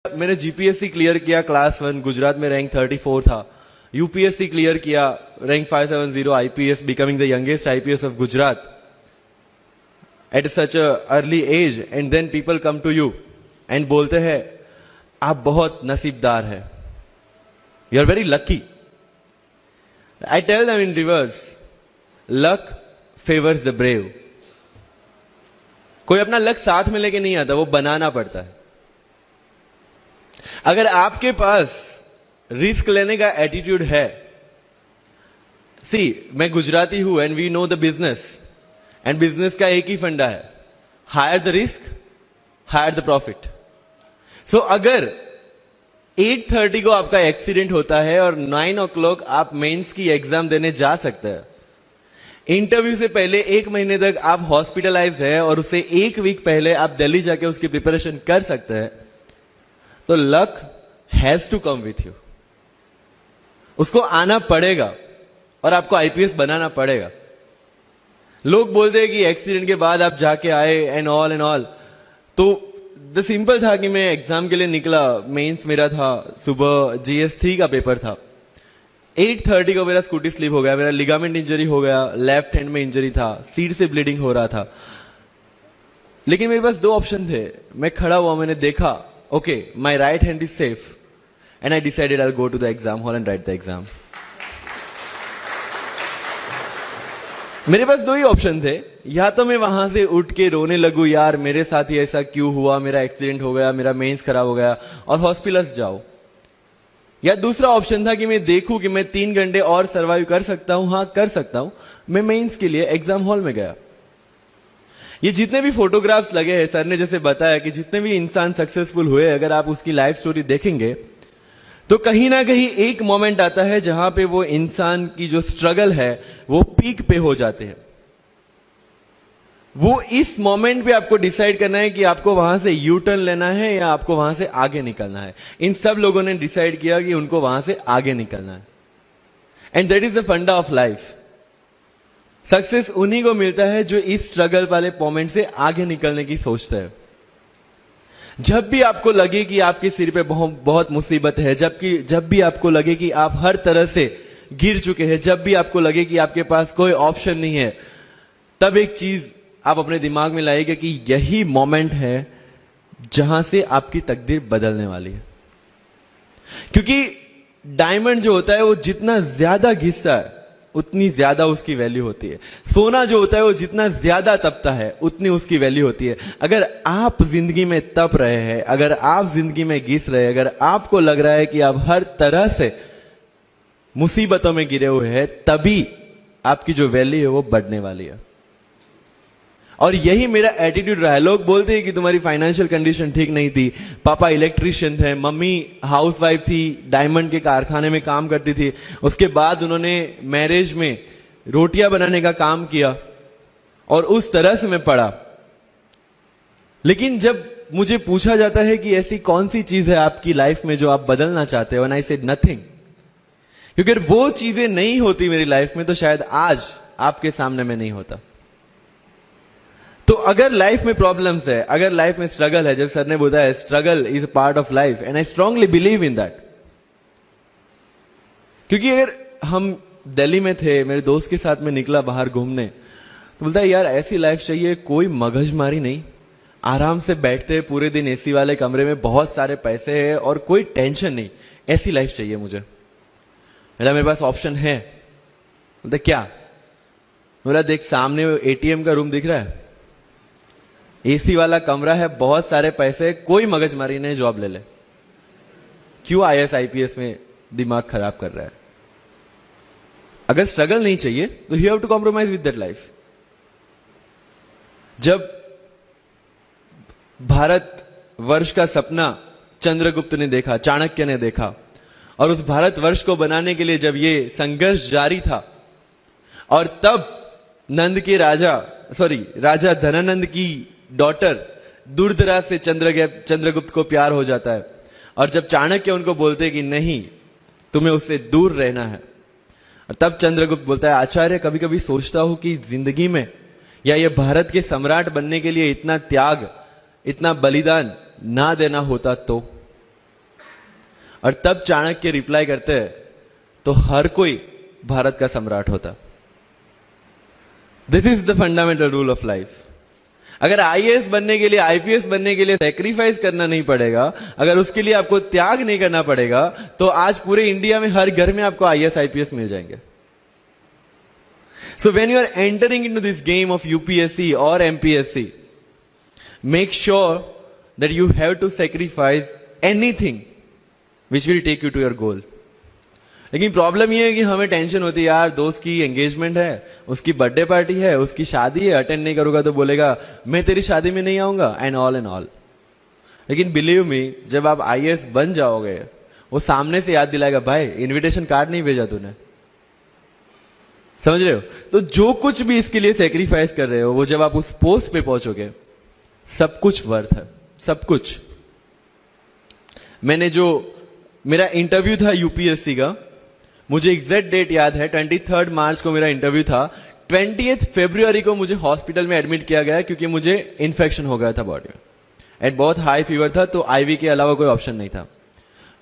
मैंने GPSC clear किया class 1 Gujarat में रैंक 34 था। यूपीएससी क्लियर किया rank 570 IPS becoming the youngest IPS of Gujarat at such a early age and then people come to you and बोलते हैं आप बहुत नसीबदार है, you are very lucky. I tell them in reverse, luck favours the brave. कोई अपना luck साथ में लेके नहीं आता, वो बनाना पड़ता है। अगर आपके पास रिस्क लेने का एटीट्यूड है, मैं गुजराती हूं and we know the business, and business का एक ही फंडा है, higher the risk higher the profit. So अगर 8:30 को आपका एक्सीडेंट होता है और 9 o'clock आप मेंस की एग्जाम देने जा सकते हैं, इंटरव्यू से पहले 1 महीने तक आप हॉस्पिटलाइज्ड है और उससे 1 वीक पहले आप दिल्ली जाके उसकी प्रिपरेशन कर सकते हैं, तो luck has to come with you. उसको आना पड़ेगा और आपको आईपीएस बनाना पड़ेगा। लोग बोलते हैं कि एक्सीडेंट के बाद आप जाके आए एंड ऑल, तो द सिंपल था कि मैं एग्जाम के लिए निकला, मेंस मेरा था, सुबह GS3 का पेपर था। 8:30 को मेरा स्कूटी स्लिप हो गया, मेरा लिगामेंट इंजरी हो गया, लेफ्ट हैंड में इंजरी था, सीट से ब्लीडिंग हो रहा था। लेकिन मेरे पास 2 ऑप्शन थे। मैं खड़ा हुआ, मैंने देखा okay, my right hand is safe, and I decided I'll go to the exam hall and write the exam. मेरे पास 2 ही ऑप्शन थे, या तो मैं वहां से उठ के रोने लगूं, यार मेरे साथ ही ऐसा क्यों हुआ, मेरा एक्सीडेंट हो गया, मेरा मेंस खराब हो गया, और हॉस्पिटल जाओ। या दूसरा ऑप्शन था कि मैं देखूं कि मैं 3 घंटे और सर्वाइव कर सकता हूं। हाँ, कर सकता हूं। मैं मेंस के लिए एग्जाम हॉल में गया। ये जितने भी फोटोग्राफ्स लगे हैं, सर ने जैसे बताया कि जितने भी इंसान सक्सेसफुल हुए, अगर आप उसकी लाइफ स्टोरी देखेंगे तो कहीं ना कहीं एक मोमेंट आता है जहां पे वो इंसान की जो स्ट्रगल है वो पीक पे हो जाते हैं। वो इस मोमेंट पे आपको डिसाइड करना है कि आपको वहां से यू टर्न लेना है या आपको वहां से आगे निकलना है। इन सब लोगों ने डिसाइड किया कि उनको वहां से आगे निकलना है, एंड दैट इज द फंडा ऑफ लाइफ। सक्सेस उन्हीं को मिलता है जो इस स्ट्रगल वाले मोमेंट से आगे निकलने की सोचते हैं। जब भी आपको लगे कि आपके सिर पे बहुत मुसीबत है, जब भी आपको लगे कि आप हर तरह से गिर चुके हैं, जब भी आपको लगे कि आपके पास कोई ऑप्शन नहीं है, तब एक चीज आप अपने दिमाग में लाइएगा कि यही मोमेंट है जहां से आपकी तकदीर बदलने वाली है। क्योंकि डायमंड जो होता है वो जितना ज्यादा घिसता है उतनी ज्यादा उसकी वैल्यू होती है। सोना जो होता है वो जितना ज्यादा तपता है उतनी उसकी वैल्यू होती है। अगर आप जिंदगी में तप रहे हैं, अगर आप जिंदगी में घिस रहे हैं, अगर आपको लग रहा है कि आप हर तरह से मुसीबतों में गिरे हुए हैं, तभी आपकी जो वैल्यू है वो बढ़ने वाली है। और यही मेरा एटीट्यूड रहा है। लोग बोलते हैं कि तुम्हारी फाइनेंशियल कंडीशन ठीक नहीं थी, पापा इलेक्ट्रिशियन थे, मम्मी हाउसवाइफ थी, डायमंड के कारखाने में काम करती थी, उसके बाद उन्होंने मैरिज में रोटियां बनाने का काम किया, और उस तरह से मैं पढ़ा। लेकिन जब मुझे पूछा जाता है कि ऐसी कौन सी चीज है आपकी लाइफ में जो आप बदलना चाहते हो, एंड आई सेड नथिंग। क्योंकि अगर वो चीजें नहीं होती मेरी लाइफ में तो शायद आज आपके सामने में नहीं होता। तो अगर लाइफ में प्रॉब्लम्स है, अगर लाइफ में स्ट्रगल है, जैसे सर ने बताया struggle is a part of life, and I strongly believe in that. क्योंकि अगर हम दिल्ली में थे, मेरे दोस्त के साथ में निकला बाहर घूमने, तो बोलता है यार ऐसी लाइफ चाहिए, कोई मगजमारी नहीं, आराम से बैठते हैं पूरे दिन एसी वाले कमरे में, बहुत सारे पैसे हैं और कोई टेंशन नहीं, ऐसी लाइफ चाहिए मुझे। मेरे पास ऑप्शन है। बोलता क्या? बोला देख सामने एटीएम का रूम दिख रहा है, एसी वाला कमरा है, बहुत सारे पैसे, कोई मगजमारी नहीं, जॉब ले ले। क्यों IAS IPS में दिमाग खराब कर रहा है? अगर स्ट्रगल नहीं चाहिए तो you have to compromise with that life. जब भारत वर्ष का सपना चंद्रगुप्त ने देखा, चाणक्य ने देखा, और उस भारत वर्ष को बनाने के लिए जब ये संघर्ष जारी था, और तब राजा धनानंद की डॉटर दूरदराज से चंद्रगुप्त को प्यार हो जाता है, और जब चाणक्य उनको बोलते कि नहीं तुम्हें उससे दूर रहना है, और तब चंद्रगुप्त बोलता है आचार्य कभी कभी सोचता हूं कि जिंदगी में या ये भारत के सम्राट बनने के लिए इतना त्याग, इतना बलिदान ना देना होता तो। और तब चाणक्य रिप्लाई करते हैं तो हर कोई भारत का सम्राट होता। This is the fundamental rule of life. अगर आईएएस बनने के लिए, आईपीएस बनने के लिए सैक्रिफाइस करना नहीं पड़ेगा, अगर उसके लिए आपको त्याग नहीं करना पड़ेगा, तो आज पूरे इंडिया में हर घर में आपको आईएएस आईपीएस मिल जाएंगे। So when you are entering into this game of UPSC or MPSC, make sure that you have to sacrifice anything which will take you to your goal. लेकिन प्रॉब्लम ये है कि हमें टेंशन होती है, यार दोस्त की एंगेजमेंट है, उसकी बर्थडे पार्टी है, उसकी शादी है, अटेंड नहीं करूंगा तो बोलेगा मैं तेरी शादी में नहीं आऊंगा, एंड ऑल। लेकिन बिलीव मी, जब आप आईएएस बन जाओगे, वो सामने से याद दिलाएगा, भाई इनविटेशन कार्ड नहीं भेजा तूने। समझ रहे हो? तो जो कुछ भी इसके लिए सेक्रीफाइस कर रहे हो, वो जब आप उस पोस्ट पे पहुंचोगे, सब कुछ वर्थ है, सब कुछ। मेरा इंटरव्यू था यूपीएससी का, मुझे एग्जैक्ट डेट याद है, 23 मार्च को मेरा इंटरव्यू था। 20 फरवरी को मुझे हॉस्पिटल में एडमिट किया गया क्योंकि मुझे इन्फेक्शन हो गया था बॉडी में, एंड बहुत हाई फीवर था, तो आईवी के अलावा कोई ऑप्शन नहीं था।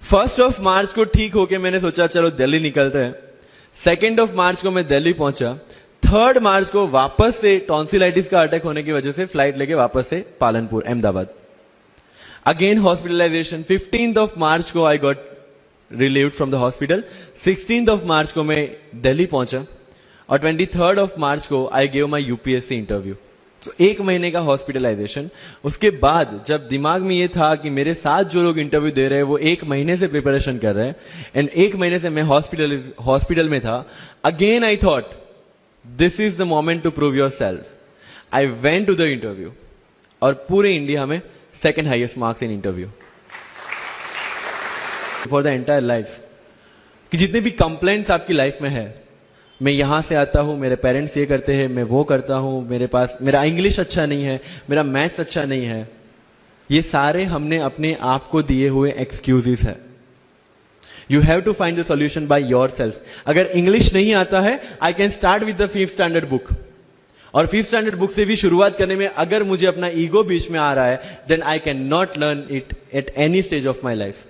1 मार्च को ठीक होके मैंने सोचा चलो दिल्ली निकलते हैं। 2 मार्च को मैं दिल्ली पहुंचा। 3 मार्च को वापस से टॉन्सिलाइटिस का अटैक होने की वजह से फ्लाइट लेके वापस से Palanpur, Ahmedabad. Again hospitalisation. 15 March को I got relieved from the hospital. 16 March को मैं दिल्ली पहुंचा और 23 मार्च को I gave my UPSC interview. तो 1 महीने का हॉस्पिटलाइजेशन। उसके बाद जब दिमाग में ये था कि मेरे साथ जो लोग इंटरव्यू दे रहे हैं वो 1 महीने से प्रिपरेशन कर रहे हैं, एंड 1 महीने से मैं हॉस्पिटल में था, again I thought this is the moment to prove yourself. I went to the interview और पूरे इंडिया में 2nd highest marks in interview for the entire life. कि जितने भी कंप्लेंट्स आपकी लाइफ में है, मैं यहां से आता हूं, मेरे पेरेंट्स ये करते हैं, मैं वो करता हूं, मेरा इंग्लिश अच्छा नहीं है, मेरा मैथ्स अच्छा नहीं है, ये सारे हमने अपने आप को दिए हुए एक्सक्यूजेस है। You have to find the solution by yourself. अगर इंग्लिश नहीं आता है, I can start with the 5th standard book, और 5th स्टैंडर्ड बुक से भी शुरुआत करने में अगर मुझे अपना ईगो बीच में आ रहा है, then I can not learn it at any stage of my life.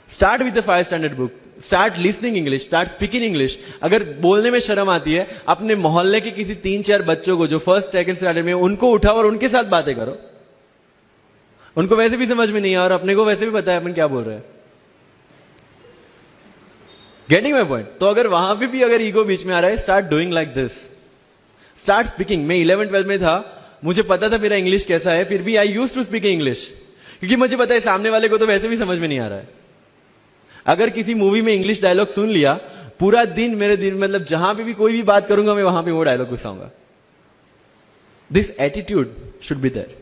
Start with the 5th standard book, start listening English, start speaking English. अगर बोलने में शर्म आती है, अपने मोहल्ले के किसी 3-4 बच्चों को जो 1st 2nd स्टैंडर्ड में, उनको उठाओ और उनके साथ बातें करो। उनको वैसे भी समझ में नहीं आ, और अपने को वैसे भी पता है अपन क्या बोल रहे हैं। Getting my point? तो अगर वहां पे भी अगर ईगो बीच में आ रहा है, start doing like this, start speaking. मैं 11th-12th में था, मुझे पता था मेरा इंग्लिश कैसा है, फिर भी I used to speak English, क्योंकि मुझे पता है सामने वाले को तो वैसे भी समझ में नहीं आ रहा है। अगर किसी मूवी में इंग्लिश डायलॉग सुन लिया, पूरा दिन मेरे दिन, मतलब जहां पे भी कोई भी बात करूंगा, मैं वहां पे वो डायलॉग घुसाऊंगा। This attitude should be there.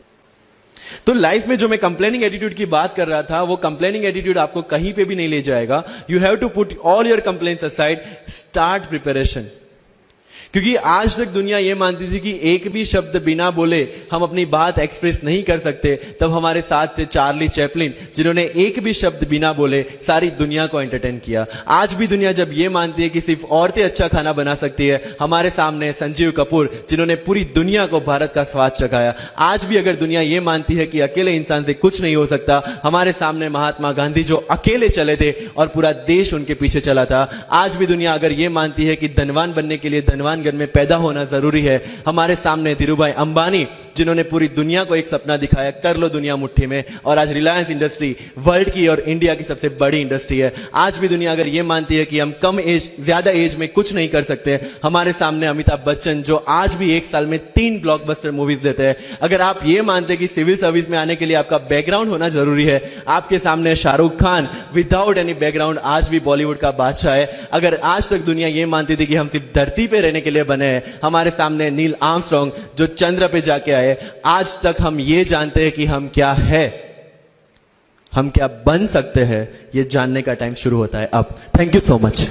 तो लाइफ में जो मैं कंप्लेनिंग एटीट्यूड की बात कर रहा था, वो कंप्लेनिंग एटीट्यूड आपको कहीं पे भी नहीं ले जाएगा। You have to put all your complaints aside, start preparation. क्योंकि आज तक दुनिया यह मानती थी कि एक भी शब्द बिना बोले हम अपनी बात एक्सप्रेस नहीं कर सकते। तब हमारे साथ थे चार्ली चैपलिन, जिन्होंने एक भी शब्द बिना बोले सारी दुनिया को एंटरटेन किया। आज भी दुनिया जब यह मानती है कि सिर्फ औरतें अच्छा खाना बना सकती है, हमारे सामने संजीव कपूर, जिन्होंने पूरी दुनिया को भारत का स्वाद चखाया। आज भी अगर दुनिया यह मानती है कि अकेले इंसान से कुछ नहीं हो सकता, हमारे सामने महात्मा गांधी, जो अकेले चले थे और पूरा देश उनके पीछे चला था। आज भी दुनिया अगर यह मानती है कि धनवान बनने के लिए धनवान घर में पैदा होना जरूरी है, हमारे सामने धीरूभाई अंबानी, जिन्होंने पूरी दुनिया को एक सपना दिखाया, कर लो दुनिया मुट्ठी में, और आज रिलायंस इंडस्ट्री वर्ल्ड की और इंडिया की सबसे बड़ी इंडस्ट्री है। आज भी दुनिया अगर यह मानती है कि हम कम एज, ज्यादा एज में कुछ नहीं कर सकते, हमारे सामने अमिताभ बच्चन, जो आज भी 1 साल में 3 ब्लॉकबस्टर मूवीज देते हैं। अगर आप ये मानते हैं कि सिविल सर्विस में आने के लिए आपका बैकग्राउंड होना जरूरी है, आपके सामने Shahrukh Khan without any background आज भी बॉलीवुड का बादशाह है। अगर आज तक दुनिया ये मानती थी कि हम सिर्फ धरती पे रहने के लिए बने हैं, हमारे सामने नील आर्मस्ट्रॉन्ग, जो चंद्र पे जाके आए, आज तक हम ये जानते हैं कि हम क्या है, हम क्या बन सकते हैं, ये जानने का टाइम शुरू होता है अब। Thank you so much.